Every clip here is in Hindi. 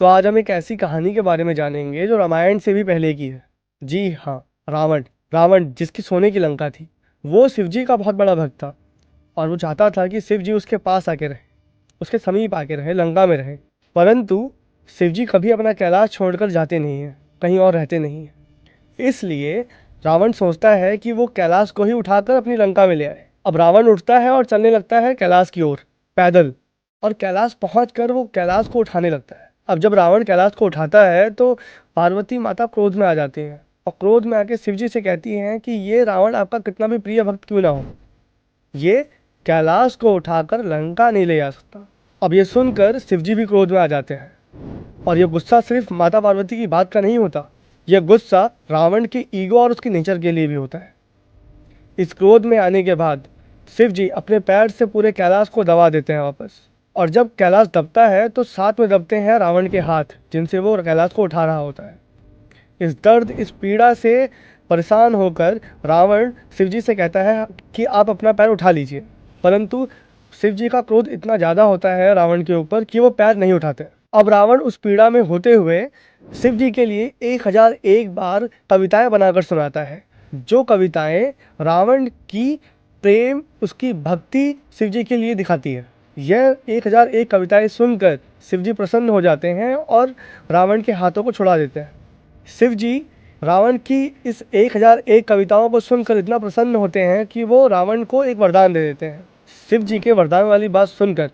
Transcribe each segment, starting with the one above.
तो आज हम एक ऐसी कहानी के बारे में जानेंगे जो रामायण से भी पहले की है। जी हाँ, रावण। रावण जिसकी सोने की लंका थी। वो शिव जी का बहुत बड़ा भक्त था और वो चाहता था कि शिव जी उसके पास आके रहे, उसके समीप आके रहे, लंका में रहे। परंतु शिव जी कभी अपना कैलाश छोड़कर जाते नहीं हैं, कहीं और रहते नहीं हैं। इसलिए रावण सोचता है कि वो कैलाश को ही उठाकर अपनी लंका में ले आए। अब रावण उठता है और चलने लगता है कैलाश की ओर पैदल, और कैलाश पहुंचकर वो कैलाश को उठाने लगता है। अब जब रावण कैलाश को उठाता है तो पार्वती माता क्रोध में आ जाती हैं और क्रोध में आके शिव जी से कहती हैं कि ये रावण आपका कितना भी प्रिय भक्त क्यों ना हो, ये कैलाश को उठाकर लंका नहीं ले जा सकता। अब ये सुनकर शिव जी भी क्रोध में आ जाते हैं और ये गुस्सा सिर्फ माता पार्वती की बात का नहीं होता, यह गुस्सा रावण की ईगो और उसकी नेचर के लिए भी होता है। इस क्रोध में आने के बाद शिव जी अपने पैर से पूरे कैलाश को दबा देते हैं वापस, और जब कैलाश दबता है तो साथ में दबते हैं रावण के हाथ जिनसे वो कैलाश को उठा रहा होता है। इस दर्द, इस पीड़ा से परेशान होकर रावण शिव जी से कहता है कि आप अपना पैर उठा लीजिए, परंतु शिव जी का क्रोध इतना ज़्यादा होता है रावण के ऊपर कि वो पैर नहीं उठाते। अब रावण उस पीड़ा में होते हुए शिव जी के लिए 1001 बार कविताएं बनाकर सुनाता है, जो कविताएं रावण की प्रेम, उसकी भक्ति शिव जी के लिए दिखाती है। यह 1001 कविताएं सुनकर शिव जी प्रसन्न हो जाते हैं और रावण के हाथों को छुड़ा देते हैं। शिव जी रावण की इस 1001 कविताओं को सुनकर इतना प्रसन्न होते हैं कि वो रावण को एक वरदान दे देते हैं। शिव जी के वरदान वाली बात सुनकर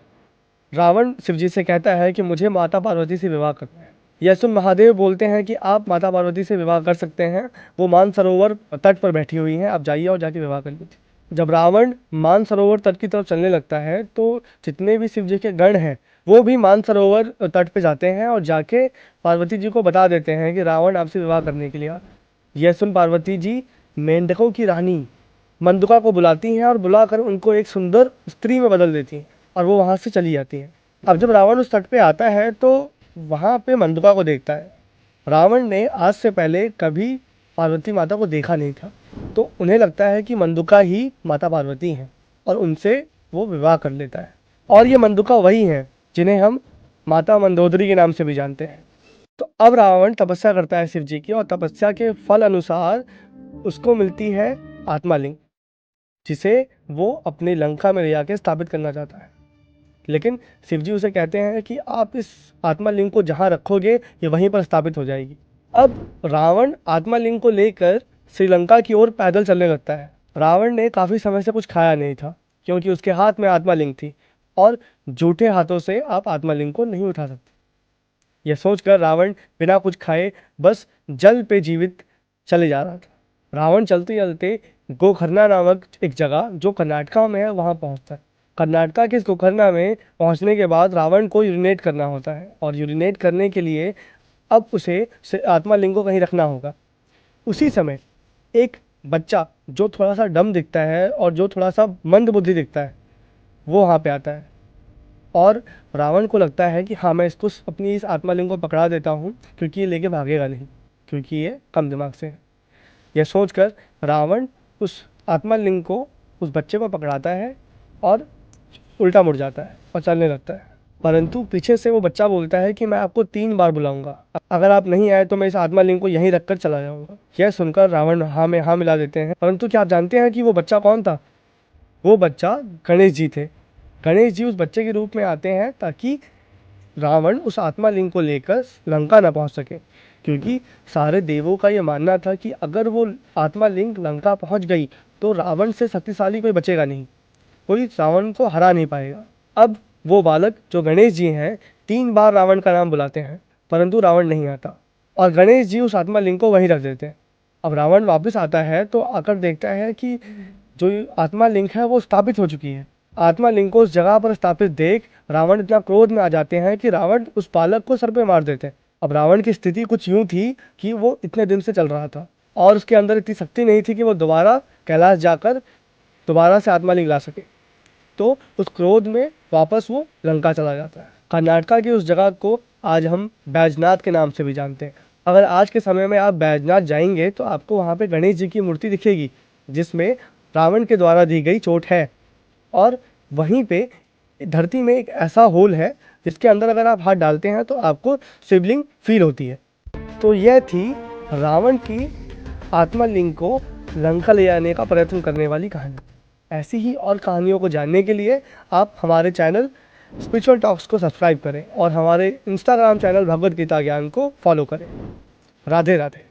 रावण शिव जी से कहता है कि मुझे माता पार्वती से विवाह करना है। यह सुन महादेव बोलते हैं कि आप माता पार्वती से विवाह कर सकते हैं, वो मानसरोवर तट पर बैठी हुई हैं, आप जाइए और जाके विवाह कर लीजिए। जब रावण मानसरोवर तट की तरफ चलने लगता है तो जितने भी शिव जी के गण हैं वो भी मानसरोवर तट पे जाते हैं और जाके पार्वती जी को बता देते हैं कि रावण आपसे विवाह करने के लिए आ रहा है। यह सुन पार्वती जी मेंढकों की रानी मंदुका को बुलाती हैं और बुलाकर उनको एक सुंदर स्त्री में बदल देती हैं और वो वहाँ से चली जाती है। अब जब रावण उस तट पे आता है तो वहाँ पे मंदुका को देखता है। रावण ने आज से पहले कभी पार्वती माता को देखा नहीं था, तो उन्हें लगता है कि मंदुका ही माता पार्वती हैं और उनसे वो विवाह कर लेता है। और ये मंदुका वही हैं जिन्हें हम माता मंदोदरी के नाम से भी जानते हैं। तो अब रावण तपस्या करता है शिव जी की, और तपस्या के फल अनुसार उसको मिलती है आत्मालिंग, जिसे वो अपनी लंका में ले जाके स्थापित करना चाहता है। लेकिन शिव जी उसे कहते हैं कि आप इस आत्मालिंग को जहाँ रखोगे ये वहीं पर स्थापित हो जाएगी। अब रावण आत्मालिंग को लेकर श्रीलंका की ओर पैदल चलने लगता है। रावण ने काफ़ी समय से कुछ खाया नहीं था क्योंकि उसके हाथ में आत्मालिंग थी, और झूठे हाथों से आप आत्मालिंग को नहीं उठा सकते। यह सोचकर रावण बिना कुछ खाए बस जल पे जीवित चले जा रहा था। रावण चलते चलते गोकर्णा नामक एक जगह जो कर्नाटका में है वहाँ पहुँचता है। कर्नाटका के इस गोकर्णा में पहुँचने के बाद रावण को यूरिनेट करना होता है, और यूरिनेट करने के लिए अब उसे आत्मालिंग को कहीं रखना होगा। उसी समय एक बच्चा जो थोड़ा सा डम दिखता है और जो थोड़ा सा मंद बुद्धि दिखता है वो वहाँ पे आता है, और रावण को लगता है कि हाँ, मैं इसको अपनी इस आत्मालिंग को पकड़ा देता हूँ क्योंकि ये लेके भागेगा नहीं, क्योंकि ये कम दिमाग से है। यह सोचकर रावण उस आत्मालिंग को उस बच्चे को पकड़ाता है और उल्टा मुड़ जाता है और चलने लगता है। परंतु पीछे से वो बच्चा बोलता है कि मैं आपको 3 बार बुलाऊंगा, अगर आप नहीं आए तो मैं इस आत्मालिंग को यहीं रखकर चला जाऊंगा। यह सुनकर रावण हाँ में हाँ मिला देते हैं। परंतु क्या आप जानते हैं कि वो बच्चा कौन था? वो बच्चा गणेश जी थे। गणेश जी उस बच्चे के रूप में आते हैं ताकि रावण उस आत्मालिंग को लेकर लंका ना पहुंच सके, क्योंकि सारे देवों का ये मानना था कि अगर वो आत्मालिंग लंका पहुंच गई तो रावण से शक्तिशाली कोई बचेगा नहीं, कोई रावण को हरा नहीं पाएगा। अब वो बालक जो गणेश जी हैं 3 बार रावण का नाम बुलाते हैं, परंतु रावण नहीं आता, और गणेश जी उस आत्मालिंग को वहीं रख देते हैं। अब रावण वापस आता है तो आकर देखता है कि जो आत्मालिंग है वो स्थापित हो चुकी है। आत्मालिंग को उस जगह पर स्थापित देख रावण इतना क्रोध में आ जाते हैं कि रावण उस बालक को सर पे मार देते हैं। अब रावण की स्थिति कुछ यूँ थी कि वो इतने दिन से चल रहा था और उसके अंदर इतनी शक्ति नहीं थी कि वो दोबारा कैलाश जाकर दोबारा से आत्मालिंग ला सके। तो उस क्रोध में वापस वो लंका चला जाता है। कर्नाटका की उस जगह को आज हम बैजनाथ के नाम से भी जानते हैं। अगर आज के समय में आप बैजनाथ जाएंगे तो आपको वहाँ पे गणेश जी की मूर्ति दिखेगी जिसमें रावण के द्वारा दी गई चोट है, और वहीं पे धरती में एक ऐसा होल है जिसके अंदर अगर आप हाथ डालते हैं तो आपको शिवलिंग फील होती है। तो यह थी रावण की आत्मा लिंग को लंका ले जाने का प्रयत्न करने वाली कहानी। ऐसी ही और कहानियों को जानने के लिए आप हमारे चैनल स्पिरिचुअल टॉक्स को सब्सक्राइब करें और हमारे इंस्टाग्राम चैनल भगवद गीता ज्ञान को फॉलो करें। राधे राधे।